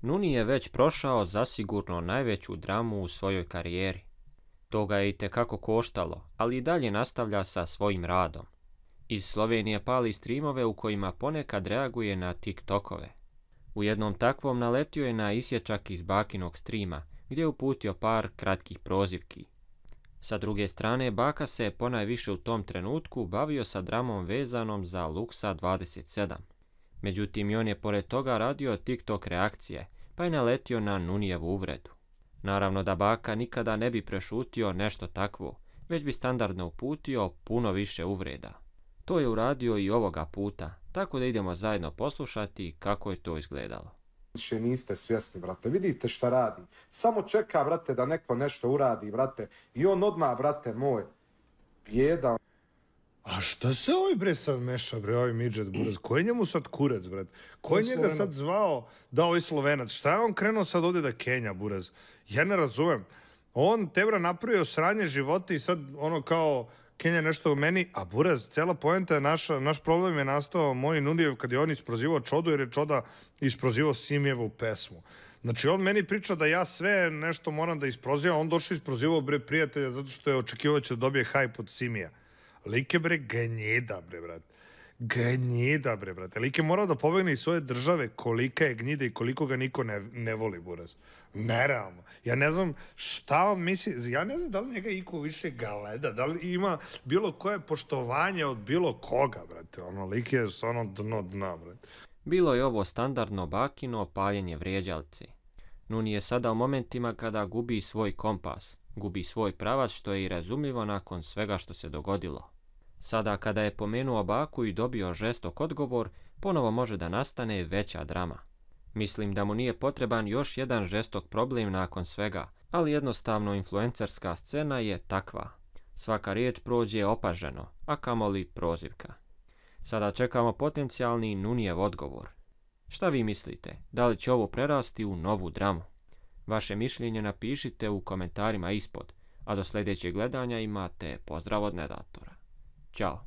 Nuni je već prošao zasigurno najveću dramu u svojoj karijeri. To ga je itekako koštalo, ali i dalje nastavlja sa svojim radom. Iz Slovenije pali streamove u kojima ponekad reaguje na TikTokove. U jednom takvom naletio je na isječak iz bakinog streama, gdje je uputio par kratkih prozivki. Sa druge strane, baka se ponajviše u tom trenutku bavio sa dramom vezanom za Luxa 27. Međutim, i on je pored toga radio TikTok reakcije, pa je naletio na Nunijevu uvredu. Naravno da baka nikada ne bi prešutio nešto takvo, već bi standardno uputio puno više uvreda. To je uradio i ovoga puta, tako da idemo zajedno poslušati kako je to izgledalo. Više niste svjesni, brate, vidite šta radi. Samo čeka, brate, da neko nešto uradi, brate, i on odmah, brate moj, bjedan. A šta se ovaj bre sad meša, bre, ovaj midžet, buraz? Ko je njemu sad kurec, brat? Ko je njega sad zvao da ovaj Slovenac? Šta je on krenuo sad ovdje da Kenja, buraz? Ja ne razumem. On tebra napravio sranje života i sad ono kao Kenja nešto u meni, a buraz, cela poenta je naš problem je nastao moj Nunijev kad je on isprozivao Čodu jer je Čoda isprozivao Simijevu pesmu. Znači on meni priča da ja sve nešto moram da isprozivam, on došao isprozivao bre prijatelja zato što je očekivao će da dobije hajp od Simija. Lik je bre gnjida bre, brat. Gnjida bre, brate. Lik je morao da pobegne iz svoje države kolika je gnjida i koliko ga niko ne voli, buraz. Nerealno. Ja ne znam šta on misli, ja ne znam da li njega iko više gleda, da li ima bilo koje poštovanje od bilo koga, brate. Ono, lik je ono dno, brate. Bilo je ovo standardno bakino paljenje vrijeđalci. Nuni je sada u momentima kada gubi svoj kompas, gubi svoj pravac, što je i razumljivo nakon svega što se dogodilo. Sada kada je pomenuo baku i dobio žestok odgovor, ponovo može da nastane veća drama. Mislim da mu nije potreban još jedan žestok problem nakon svega, ali jednostavno influencerska scena je takva. Svaka riječ prođe opaženo, a kamoli prozivka. Sada čekamo potencijalni Nunijev odgovor. Šta vi mislite? Da li će ovo prerasti u novu dramu? Vaše mišljenje napišite u komentarima ispod, a do sljedećeg gledanja imate pozdrav od Nedatora. Ćao!